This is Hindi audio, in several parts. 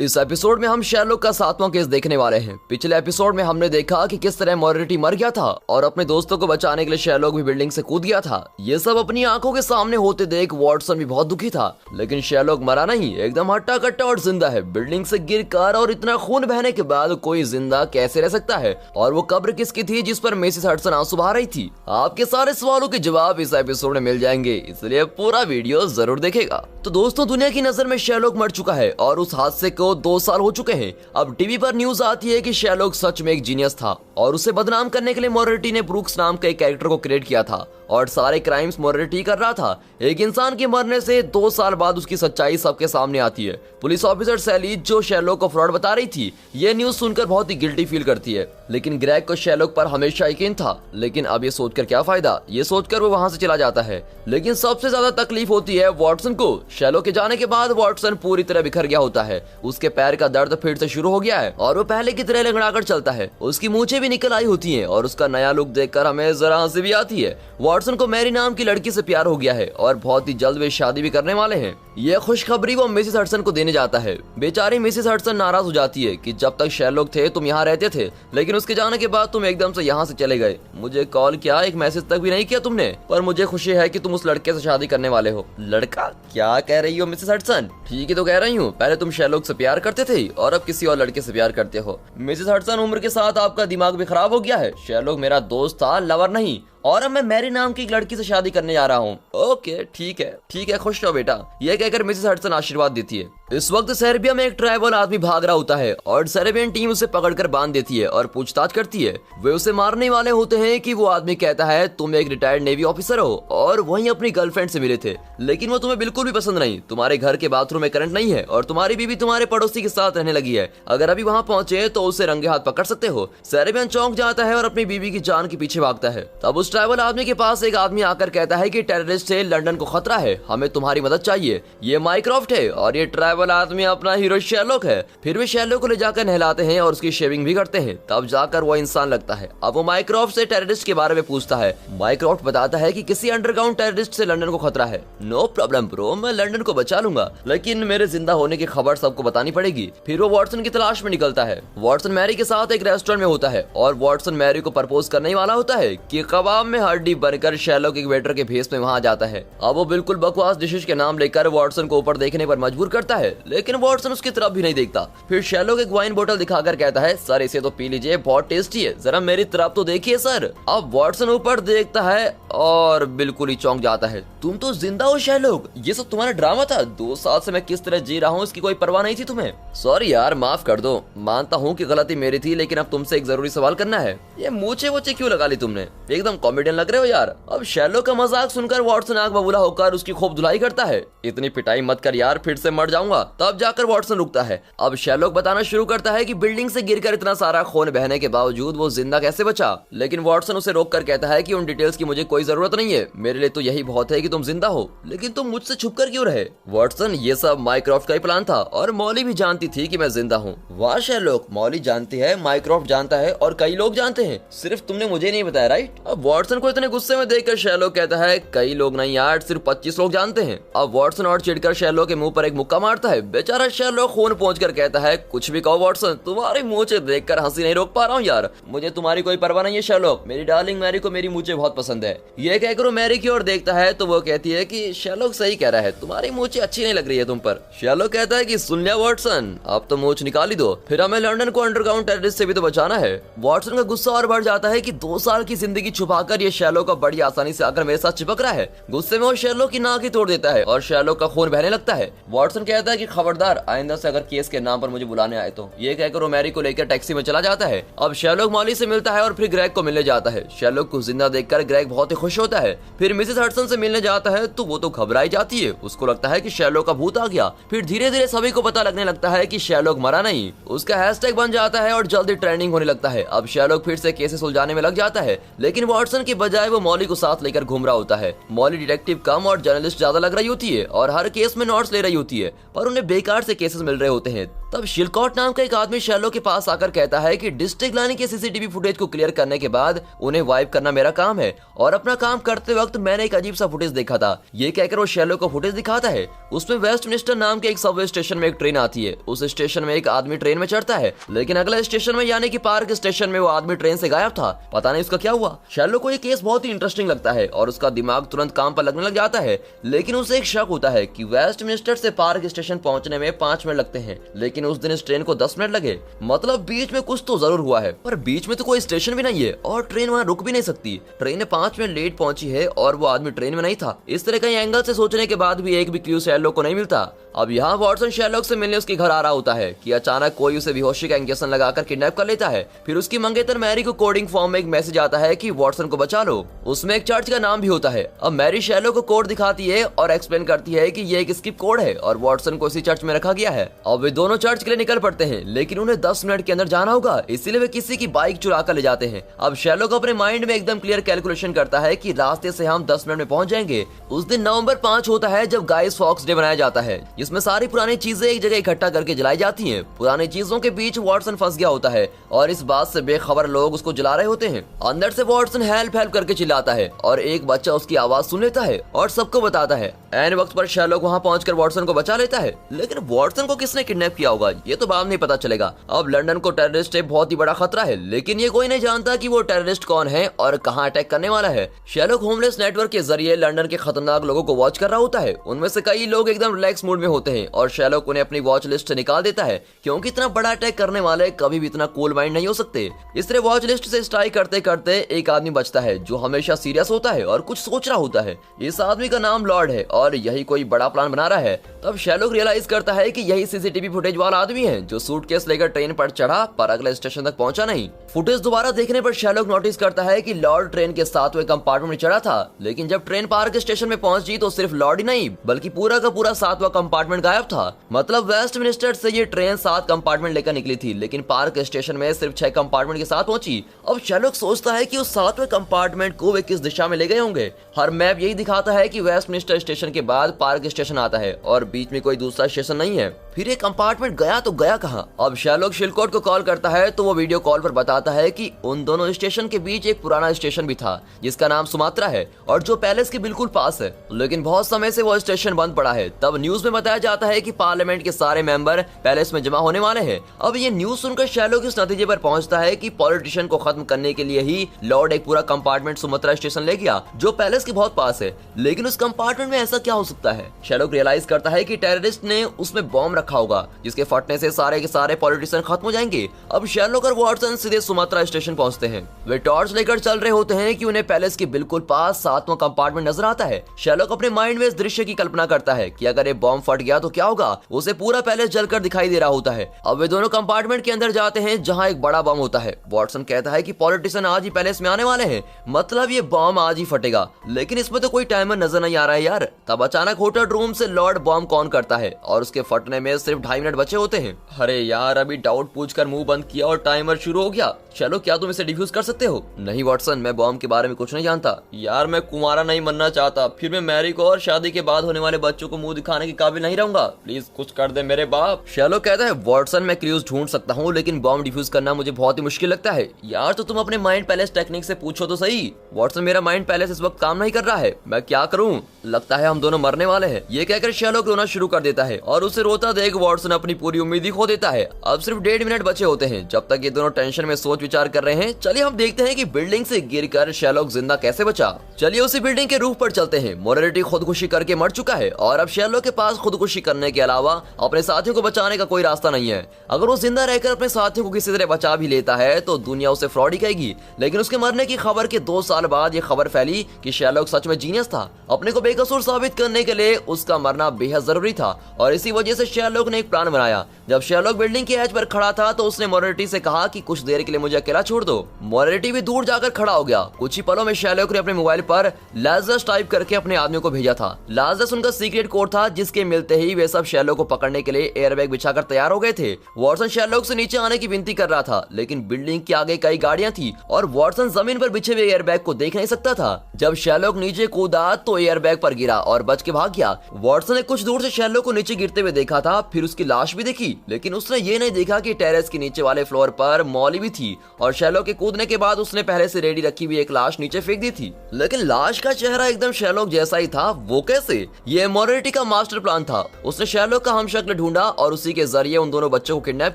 इस एपिसोड में हम शेरलॉक का 7वां केस देखने वाले हैं। पिछले एपिसोड में हमने देखा कि किस तरह मॉरिटी मर गया था और अपने दोस्तों को बचाने के लिए शेरलॉक भी बिल्डिंग से कूद गया था। ये सब अपनी आंखों के सामने होते देख वॉटसन भी बहुत दुखी था, लेकिन शेरलॉक मरा नहीं, एकदम हट्टा कट्टा और जिंदा है। बिल्डिंग से गिरकर और इतना खून बहने के बाद कोई जिंदा कैसे रह सकता है? और वो कब्र किसकी थी जिस पर मिसेस हडसन आंसू बहा रही थी? आपके सारे सवालों के जवाब इस एपिसोड में मिल जाएंगे, इसलिए पूरा वीडियो जरूर देखेगा। तो दोस्तों, दुनिया की नजर में शेरलॉक मर चुका है और उस हादसे को 2 साल हो चुके हैं। अब टीवी पर न्यूज आती है कि शेरलॉक सच में एक जीनियस था और उसे बदनाम करने के लिए मॉरिटी ने ब्रूक्स नाम के एक कैरेक्टर को क्रिएट किया था और सारे क्राइम्स मॉरिटी कर रहा था। एक इंसान के मरने से 2 साल बाद उसकी सच्चाई सबके सामने आती है। पुलिस ऑफिसर सैली जो शेरलॉक को फ्रॉड बता रही थी, ये न्यूज सुनकर बहुत ही गिल्टी फील करती है, लेकिन ग्रेग को शेरलॉक पर हमेशा यकीन था। लेकिन अब ये सोचकर क्या फायदा, ये सोचकर वो वहां से चला जाता है। लेकिन सबसे ज्यादा तकलीफ होती है वॉटसन को। शेरलॉक के जाने के बाद वॉटसन पूरी तरह बिखर गया होता है। उसके पैर का दर्द फिर से शुरू हो गया है और वो पहले की तरह लंगड़ाकर चलता है। उसकी मूंछें भी निकल आई होती हैं और उसका नया लुक देखकर हमें जरा हंसी भी आती है। वॉटसन को मैरी नाम की लड़की से प्यार हो गया है और बहुत ही जल्द वे शादी भी करने वाले हैं। ये खुशखबरी वो मिसेस हडसन को देने जाता है। बेचारी मिसेस हडसन नाराज हो जाती है कि जब तक शेरलॉक थे तुम यहाँ रहते थे, लेकिन उसके जाने के बाद तुम एकदम से यहाँ से चले गए। मुझे कॉल किया, एक मैसेज तक भी नहीं किया तुमने, पर मुझे खुशी है कि तुम उस लड़के से शादी करने वाले हो। लड़का? क्या कह रही हो मिसेस हडसन? ठीक है तो कह रही हूँ, पहले तुम शेरलॉक से प्यार करते थे और अब किसी और लड़के से प्यार करते हो। मिसेस हडसन, उम्र के साथ आपका दिमाग भी खराब हो गया है। शेरलॉक मेरा दोस्त था, लवर नहीं, और अब मैं मैरी नाम की एक लड़की से शादी करने जा रहा हूँ। ओके ठीक है, खुश रहो बेटा। यह कहकर मिसेस हडसन आशीर्वाद देती है। इस वक्त सेर्बिया में एक ट्राइबल आदमी भाग रहा होता है और सेर्बियन टीम उसे पकड़कर बांध देती है और पूछताछ करती है। वे उसे मारने वाले होते हैं कि वो आदमी कहता है तुम एक रिटायर्ड नेवी ऑफिसर हो और वहीं अपनी गर्लफ्रेंड से मिले थे, लेकिन वो तुम्हें बिल्कुल भी पसंद नहीं। तुम्हारे घर के बाथरूम में करंट नहीं है और तुम्हारी बीवी तुम्हारे पड़ोसी के साथ रहने लगी है। अगर अभी वहाँ पहुंचे तो उसे रंगे हाथ पकड़ सकते हो। सेर्बियन चौंक जाता है और अपनी बीवी की जान के पीछे भागता है। तब उस ट्राइबल आदमी के पास एक आदमी आकर कहता है कि टेररिस्ट से लंदन को खतरा है, हमें तुम्हारी मदद चाहिए। ये माइक्रॉफ्ट है और ये ट्राइबल आदमी अपना हीरो शेरलॉक है। फिर वे शेरलॉक को ले जाकर नहलाते हैं और उसकी शेविंग भी करते हैं, तब जाकर वो इंसान लगता है। अब वो माइक्रॉफ्ट से टेररिस्ट के बारे में पूछता है। माइक्रॉफ्ट बताता है कि किसी अंडरग्राउंड टेररिस्ट से लंदन को खतरा है। नो प्रॉब्लम ब्रो, मैं लंदन को बचा लूंगा, लेकिन मेरे जिंदा होने की खबर सबको बतानी पड़ेगी। फिर वो वॉटसन की तलाश में निकलता है। वॉटसन मैरी के साथ एक रेस्टोरेंट में होता है और वॉटसन मैरी को प्रपोज करने वाला होता है कि कबाब में हड्डी बनकर शेरलॉक एक वेटर के भेस में वहां जाता है। अब वो बिल्कुल बकवास डिशेस के नाम लेकर वॉटसन को ऊपर देखने पर मजबूर करता है, लेकिन वॉटसन उसकी तरफ भी नहीं देखता। फिर शेरलॉक एक वाइन बोतल दिखाकर कहता है सर इसे तो पी लीजिए, बहुत टेस्टी है, जरा मेरी तरफ तो देखिए सर। अब वॉटसन ऊपर देखता है और बिल्कुल ही चौंक जाता है। तुम तो जिंदा हो शेरलॉक, ये सब तुम्हारा ड्रामा था। 2 साल से मैं किस तरह जी रहा हूँ इसकी कोई परवाह नहीं थी तुम्हें। सॉरी यार, माफ कर दो, मानता हूँ कि गलती मेरी थी, लेकिन अब तुमसे एक जरूरी सवाल करना है। ये मूछे वोचे क्यों लगा ली तुमने? एकदम कॉमेडियन लग रहे हो यार। अब शेरलॉक का मजाक सुनकर वॉटसन आंख बबूला होकर उसकी खूब धुलाई करता है। इतनी पिटाई मत कर यार, फिर से मर जाऊंगा। तब जाकर वॉटसन रुकता है। अब शेरलॉक बताना शुरू करता है कि बिल्डिंग से गिरकर इतना सारा खून बहने के बावजूद वो जिंदा कैसे बचा, लेकिन वॉटसन उसे रोककर कहता है कि उन डिटेल्स की मुझे कोई जरूरत नहीं है, मेरे लिए तो यही बहुत है कि तुम जिंदा हो, लेकिन तुम मुझसे छुपकर क्यों रहे? वॉटसन, ये सब माइक्रॉफ्ट का ही प्लान था और मॉली भी जानती थी कि मैं जिंदा हूँ। वाह शेरलॉक, मॉली जानती है, माइक्रॉफ्ट जानता है और कई लोग जानते हैं, सिर्फ तुमने मुझे नहीं बताया, राइट? अब वॉटसन को इतने गुस्से में देखकर शेरलॉक कहता है कई लोग नहीं यार, सिर्फ 25 लोग जानते हैं। अब वॉटसन और चिढ़कर शेरलॉक के मुंह पर एक मुक्का मारता है। बेचारा शेरलॉक खून पहुंचकर कहता है कुछ भी कहो वॉटसन, तुम्हारी मूंछें देखकर हंसी नहीं रोक पा रहा हूँ यार, मुझे तुम्हारी कोई परवाह नहीं है शेरलॉक, मेरी डार्लिंग मैरी को मेरी मूंछें बहुत पसंद है। ये कहकर वो मैरी की ओर देखता है तो वो कहती है कि शेरलॉक सही कह रहा है, तुम्हारी मूंछें अच्छी नहीं लग रही है तुम पर। शेरलॉक कहता है कि सुन लिया वॉटसन, अब तो मूंछ निकाल ही दो, फिर हमें लंदन को अंडरग्राउंड टेररिस्ट से भी तो बचाना है। वॉटसन का गुस्सा और बढ़ जाता है कि 2 साल की जिंदगी छुपाकर ये शेरलॉक का बड़ी आसानी से आकर मेरे साथ चिपक रहा है। गुस्से में वो शेरलॉक की नाक ही तोड़ देता है और शेरलॉक का खून बहने लगता है। वॉटसन कहता है कि खबरदार आइंदा से अगर केस के नाम पर मुझे बुलाने आए तो। ये कहकर वो मैरी को लेकर टैक्सी में चला जाता है। अब शेरलॉक मॉली से मिलता है और फिर ग्रेग को मिलने जाता है। शेरलॉक को जिंदा देखकर ग्रेग बहुत ही खुश होता है। फिर मिसेस हडसन से मिलने जाता है तो वो तो घबराई जाती है, उसको लगता है कि शेरलॉक का भूत आ गया। फिर धीरे धीरे सभी को पता लगने लगता है कि शेरलॉक मरा नहीं। उसका हैशटैग बन जाता है और जल्दी ट्रेंडिंग होने लगता है। अब शेरलॉक फिर से केसेस सुलझाने में लग जाता है, लेकिन वॉटसन की बजाय वो मॉली को साथ लेकर घूम रहा होता है। मॉली डिटेक्टिव कम और जर्नलिस्ट ज्यादा लग रही होती है और हर केस में नोट्स ले रही होती है, पर उन्हें बेकार से केसेस मिल रहे होते हैं। तब शिलकॉट नाम का एक आदमी शेरलॉक के पास आकर कहता है कि डिस्ट्रिक्ट लाइन के सीसीटीवी फुटेज को क्लियर करने के बाद उन्हें वाइप करना मेरा काम है और अपना काम करते वक्त मैंने एक अजीब सा फुटेज देखा था। ये कहकर वो शेरलॉक को फुटेज दिखाता है। उसमें वेस्टमिनिस्टर नाम के एक सबवे स्टेशन में एक ट्रेन आती है। उस स्टेशन में एक आदमी ट्रेन में चढ़ता है, लेकिन अगले स्टेशन में यानी कि पार्क स्टेशन में वो आदमी ट्रेन से गायब था। पता नहीं उसका क्या हुआ। शेरलॉक को ये केस बहुत ही इंटरेस्टिंग लगता है और उसका दिमाग तुरंत काम पर लगने लग जाता है, लेकिन उसे एक शक होता है कि वेस्टमिनिस्टर से पार्क स्टेशन पहुंचने में 5 मिनट लगते हैं, लेकिन उस दिन इस ट्रेन को 10 मिनट लगे। मतलब बीच में कुछ तो जरूर हुआ है, पर बीच में तो कोई स्टेशन भी नहीं है और ट्रेन वहां रुक भी नहीं सकती। ट्रेन 5 मिनट लेट पहुंची है और वो आदमी ट्रेन में नहीं था। इस तरह कई एंगल से सोचने के बाद भी एक भी क्लू शेरलॉक को नहीं मिलता। अब यहाँ वॉटसन शेरलॉक से मिलने उसके घर आ रहा होता है कि अचानक कोई उसे बेहोशी का इंजेक्शन लगाकर किडनैप कर लेता है। फिर उसकी मंगेतर मैरी को कोडिंग फॉर्म में एक मैसेज आता है कि वॉटसन को बचा लो। उसमें एक चर्च का नाम भी होता है। अब मैरी शेरलॉक को कोड दिखाती है और एक्सप्लेन करती है कि ये एक स्किप कोड है और वॉटसन को इसी चर्च में रखा गया है। अब वे दोनों चर्च के लिए निकल पड़ते हैं, लेकिन उन्हें 10 मिनट के अंदर जाना होगा, इसीलिए वे किसी की बाइक चुरा कर ले जाते हैं। अब शेरलॉक अपने माइंड में एकदम क्लियर कैलकुलेशन करता है कि रास्ते से हम 10 मिनट में पहुंच जाएंगे। उस दिन नवंबर 5 होता है जब गाइस फॉक्स डे मनाया जाता है, जिसमें सारी पुरानी चीजें एक जगह इकट्ठा करके जलाई जाती हैं। पुरानी चीजों के बीच वॉटसन फंस गया होता है और इस बात से बेखबर लोग उसको जला रहे होते हैं। अंदर से वॉटसन हेल्प हेल्प करके चिल्लाता है और एक बच्चा उसकी आवाज सुन लेता है और सबको बताता है। ऐन वक्त पर शेरलॉक वहां पहुंचकर वॉटसन को बचा लेता है, लेकिन वॉटसन को किसने किडनैप किया होगा ये तो बाद में पता चलेगा। अब लंदन को टेररिस्ट एक बहुत ही बड़ा खतरा है, लेकिन ये कोई नहीं जानता कि वो टेररिस्ट कौन है और कहां अटैक करने वाला है। शेरलॉक होमलेस नेटवर्क के जरिए लंदन के खतरनाक लोगों को वॉच कर रहा होता है। उनमें से कई लोग एकदम रिलैक्स मूड में होते हैं और शेरलॉक उन्हें अपनी वॉच लिस्ट से निकाल देता है, क्योंकि इतना बड़ा अटैक करने वाले कभी भी इतना कूल माइंड नहीं हो सकते। इस तरह वॉच लिस्ट से स्ट्राइक करते करते एक आदमी बचता है जो हमेशा सीरियस होता है और कुछ सोच रहा होता है। इस आदमी का नाम लॉर्ड है और यही कोई बड़ा प्लान बना रहा है। तब शेरलॉक रियलाइज करता है कि यही सीसीटीवी फुटेज वाला आदमी है जो सूटकेस लेकर ट्रेन पर चढ़ा पर अगले स्टेशन तक पहुंचा नहीं। फुटेज दोबारा देखने पर शेरलॉक नोटिस करता है कि लॉर्ड ट्रेन के 7वें कंपार्टमेंट में चढ़ा था, लेकिन जब ट्रेन पार्क स्टेशन में पहुंची तो सिर्फ लॉर्ड ही नहीं बल्कि पूरा का पूरा 7वां कंपार्टमेंट गायब था। मतलब वेस्टमिनिस्टर से ये ट्रेन 7 कंपार्टमेंट लेकर निकली थी, लेकिन पार्क स्टेशन में सिर्फ 6 कंपार्टमेंट के साथ पहुंची। अब शेरलॉक सोचता है कि उस 7वें कंपार्टमेंट को वे किस दिशा में ले गए होंगे। हर मैप यही दिखाता है कि वेस्टमिनिस्टर स्टेशन के बाद पार्क स्टेशन आता है और बीच में कोई दूसरा स्टेशन नहीं है। फिर एक कंपार्टमेंट गया तो गया कहां? अब शेरलॉक शिलकॉट को कॉल करता है तो वो वीडियो कॉल पर बताता है कि उन दोनों स्टेशन के बीच एक पुराना स्टेशन भी था जिसका नाम सुमात्रा है और जो पैलेस के बिल्कुल पास है, लेकिन बहुत समय से वो स्टेशन बंद पड़ा है। तब न्यूज में बताया जाता है कि पार्लियामेंट के सारे मेंबर पैलेस में जमा होने वाले हैं। अब ये न्यूज सुनकर शेरलॉक इस नतीजे पर पहुंचता है कि पॉलिटिशियन को खत्म करने के लिए ही लॉर्ड एक पूरा कंपार्टमेंट सुमात्रा स्टेशन ले गया जो पैलेस के बहुत पास है। लेकिन उस कंपार्टमेंट में ऐसा क्या हो सकता है? शेरलॉक रियलाइज करता है कि टेररिस्ट ने उसमें बॉम्ब रखा होगा जिसके फटने से सारे के सारे पॉलिटिशियन खत्म हो जाएंगे। अब शेरलॉक और वॉटसन सीधे सुमात्रा स्टेशन पहुंचते हैं। वे टॉर्च लेकर चल रहे होते हैं कि उन्हें पैलेस के बिल्कुल पास 7वां कंपार्टमेंट नजर आता है। शेरलॉक अपने माइंड में इस दृश्य की कल्पना करता है कि अगर ये बॉम्ब फट गया तो क्या होगा। उसे पूरा पैलेस जलकर दिखाई दे रहा होता है। अब वे दोनों कंपार्टमेंट के अंदर जाते हैं जहां एक बड़ा बम होता है। वॉटसन कहता है कि पॉलिटिशियन आज ही पैलेस में आने वाले हैं, मतलब ये बॉम्ब आज ही फटेगा, लेकिन इसमें तो कोई टाइमर नजर नहीं आ रहा है यार। तब अचानक होटल रूम से लॉर्ड बॉम्ब ऑन करता है और उसके फटने में सिर्फ 2.5 मिनट बचे होते हैं। अरे यार, अभी डाउट पूछकर मुंह बंद किया और टाइमर शुरू हो गया। चलो, क्या तुम इसे डिफ्यूज कर सकते हो? नहीं वॉटसन, मैं बॉम्ब के बारे में कुछ नहीं जानता। यार, मैं कुमारा नहीं बनना चाहता, फिर मैं मैरी को और शादी के बाद होने वाले बच्चों को मुंह दिखाने के काबिल नहीं रहूंगा। प्लीज कुछ कर दे मेरे बाप। शेलो कहता है, वॉटसन मैं क्लूज ढूंढ सकता हूँ, लेकिन बॉम्ब डिफ्यूज करना मुझे बहुत ही मुश्किल लगता है। यार, तो तुम अपने माइंड पैलेस टेक्निक से पूछो तो सही। वॉटसन, मेरा माइंड पैलेस इस वक्त काम नहीं कर रहा है, मैं क्या करूँ? लगता है हम दोनों मरने वाले हैं। ये कहकर शेलो रोना शुरू कर देता है और उसे रोता देख वॉटसन अपनी पूरी उम्मीद ही खो देता है। अब सिर्फ 1.5 मिनट बचे होते हैं जब तक ये दोनों टेंशन में सोच विचार कर रहे हैं। चलिए हम देखते हैं कि बिल्डिंग से गिरकर शेरलॉक जिंदा कैसे बचा। चलिए उसी बिल्डिंग के रूफ पर चलते हैं। मोरालिटी खुदकुशी करके मर चुका है और अब शेरलॉक के पास खुदकुशी करने के अलावा अपने साथियों को बचाने का कोई रास्ता नहीं है। अगर वो जिंदा रहकर अपने साथियों को किसी तरह बचा भी लेता है तो दुनिया उसे फ्रॉड ही कहेगी। लेकिन उसके मरने की खबर के 2 साल बाद ये खबर फैली कि शेरलॉक सच में जीनियस था। अपने को बेकसूर साबित करने के लिए उसका मरना बेहद जरूरी था और इसी वजह से शेरलॉक ने एक प्लान बनाया। जब शेरलॉक बिल्डिंग के एज पर खड़ा था तो उसने मोरालिटी से कहा कि कुछ देर के लिए मुझे अकेला छोड़ दो। मोरालिटी भी दूर जाकर खड़ा हो गया। कुछ ही पलों में शेरलॉक ने अपने मोबाइल पर लाजरस टाइप करके अपने आदमियों को भेजा था। लाजरस उनका सीक्रेट कोड था जिसके मिलते ही वे सब शेरलॉक को पकड़ने के लिए एयरबैग बिछाकर तैयार हो गए थे। वॉटसन शेरलॉक से नीचे आने की विनती कर रहा था, लेकिन बिल्डिंग के आगे कई गाड़ियां थी और वॉटसन जमीन पर बिछे हुए एयरबैग को देख नहीं सकता था। जब शेरलॉक नीचे कूदा तो एयरबैग पर ऊपर गिरा और बच के भाग गया। वॉटसन ने कुछ दूर से शेरलॉक को नीचे गिरते हुए देखा था, फिर उसकी लाश भी देखी, लेकिन उसने ये नहीं देखा कि टेरेस के नीचे वाले फ्लोर पर मॉली भी थी और शेरलॉक के कूदने के बाद उसने पहले से रेडी रखी हुई एक लाश नीचे फेंक दी थी। लेकिन लाश का चेहरा एकदम शेरलॉक जैसा ही था, वो कैसे? ये मोरेटी का मास्टर प्लान था। उसने शेरलॉक का हमशक्ल ढूंढा और उसी के जरिए उन दोनों बच्चों को किडनैप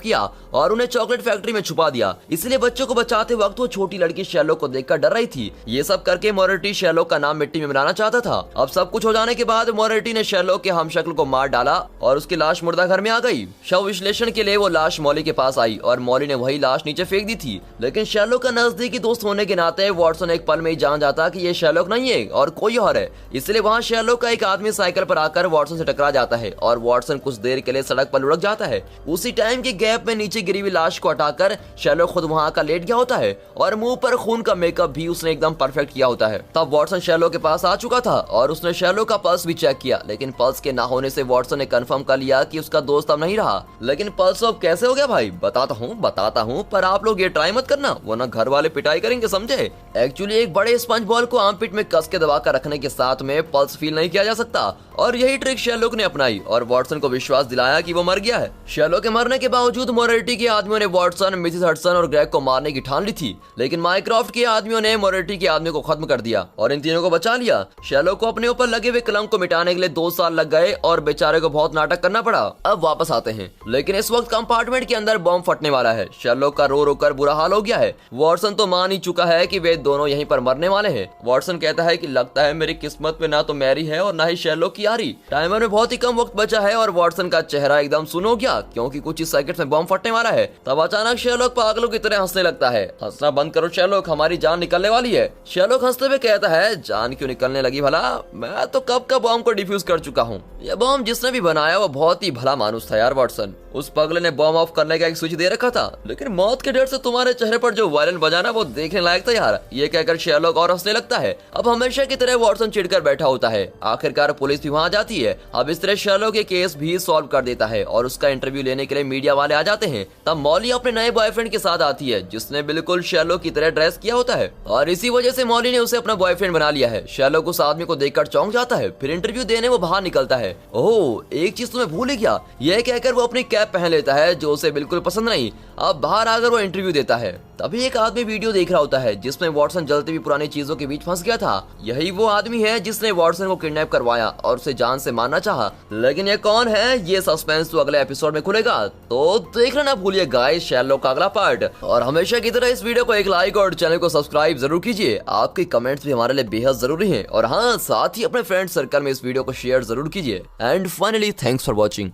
किया और उन्हें चॉकलेट फैक्ट्री में छुपा दिया। इसलिए बच्चों को बचाते वक्त वो छोटी लड़की शेरलॉक को देखकर डर रही थी। ये सब करके मोरेटी शेरलॉक का नाम मिट्टी में मिलाना चाहता था। अब सब कुछ हो जाने के बाद मोरेटी ने शेरलॉक के हमशक्ल को मार डाला और उसकी लाश मुर्दा घर में आ गई। शव विश्लेषण के लिए वो लाश मॉली के पास आई और मॉली ने वही लाश नीचे फेंक दी थी। लेकिन शेरलॉक का नजदीकी दोस्त होने के नाते वॉटसन एक पल में ही जान जाता कि ये शेरलॉक नहीं है और कोई और है। इसलिए वहाँ शेरलॉक का एक आदमी साइकिल पर आकर वॉटसन से टकरा जाता है और वॉटसन कुछ देर के लिए सड़क पर लुढ़क जाता है। उसी टाइम के गैप में नीचे गिरी हुई लाश को हटाकर शेरलॉक खुद वहाँ का लेट गया होता है और मुंह पर खून का मेकअप भी उसने एकदम परफेक्ट किया होता है। तब वॉटसन शेरलॉक के पास आ चुका था और उसने शेरलॉक का पल्स भी चेक किया, लेकिन पल्स के ना होने से वॉटसन ने कंफर्म कर लिया कि उसका दोस्त अब नहीं रहा। लेकिन पल्स अब कैसे हो गया भाई? बताता हूँ, पर आप लोग ये ट्राई मत करना वरना घर वाले पिटाई करेंगे, समझे? एक्चुअली एक बड़े स्पंज बॉल को आर्मपिट में कस के दबा कर रखने के साथ में पल्स फील नहीं किया जा सकता और यही ट्रिक शेरलॉक ने अपनाई और वॉटसन को विश्वास दिलाया कि वो मर गया है। शेरलॉक के मरने के बावजूद मोरेटी के आदमियों ने वॉटसन, मिसेस हडसन और ग्रेग को मारने की ठान ली थी, लेकिन माइक्रोफ्ट के आदमियों ने मोरेटी के आदमी को खत्म कर दिया और इन तीनों को बचा लिया। शेरलॉक को अपने ऊपर लगे हुए कलंक को मिटाने के लिए 2 साल लग गए और बेचारे को बहुत नाटक करना पड़ा। अब वापस आते हैं, लेकिन इस वक्त कंपार्टमेंट के अंदर बॉम्ब फटने वाला है। शेरलॉक का रो रो कर बुरा हाल हो गया है। वॉटसन तो मान ही चुका है कि वे दोनों यहीं पर मरने वाले हैं। वॉटसन कहता है कि लगता है मेरी किस्मत में ना तो मैरी है और ना ही शेरलॉक की यारी। टाइमर में बहुत ही कम वक्त बचा है और वॉटसन का चेहरा एकदम सुन हो गया क्योंकि कुछ ही सेकंड्स में बॉम्ब फटने वाला है। तब अचानक शेरलॉक पागलों की तरह हंसने लगता है। हंसना बंद करो शेरलॉक, हमारी जान निकलने वाली है। शेरलॉक हंसते हुए कहता है, जान क्यों निकलने लगी भला? मैं तो कब का बॉम्ब को डिफ्यूज कर चुका हूँ। यह बॉम्ब जिसने भी बनाया वो बहुत ही भला मानुस था यार वॉटसन। उस पगले ने बॉम्ब ऑफ करने का एक स्विच दे रखा था, लेकिन मौत के डर से तुम्हारे चेहरे पर जो वायलेंट बजाना वो देखने लायक था यार। ये कहकर शेरलॉक और हंसने लगता है। अब हमेशा की तरह वॉटसन चिढ़कर बैठा होता है। आखिरकार पुलिस भी वहाँ जाती है। अब इस तरह शेरलॉक ये केस भी सॉल्व कर देता है और उसका इंटरव्यू लेने के लिए मीडिया वाले आ जाते हैं। तब मॉली अपने नए बॉयफ्रेंड के साथ आती है जिसने बिल्कुल शेरलॉक की तरह ड्रेस किया होता है और इसी वजह से मॉली ने उसे अपना बॉयफ्रेंड बना लिया है। शेरलॉक उस आदमी को देखकर चौंक जाता है। फिर इंटरव्यू देने वो बाहर निकलता है। ओह, एक चीज तो मैं भूल ही गया, यह कहकर वो अपनी कैप पहन लेता है जो उसे बिल्कुल पसंद नहीं। अब बाहर आकर वो इंटरव्यू देता है। तभी एक आदमी वीडियो देख रहा होता है जिसमें वॉटसन जलती हुई पुरानी चीजों के बीच फंस गया था। यही वो आदमी है जिसने वॉटसन को किडनैप करवाया और उसे जान से मारना चाहा। लेकिन ये कौन है, ये सस्पेंस तो अगले एपिसोड में खुलेगा, तो देखना ना भूलिए गाइस शेरलॉक का अगला पार्ट। और हमेशा की तरह इस वीडियो को एक लाइक और चैनल को सब्सक्राइब जरूर कीजिए। आपके कमेंट्स भी हमारे लिए बेहद जरूरी है और हाँ, साथ ही अपने फ्रेंड सर्कल में इस वीडियो को शेयर जरूर कीजिए। And finally thanks for watching.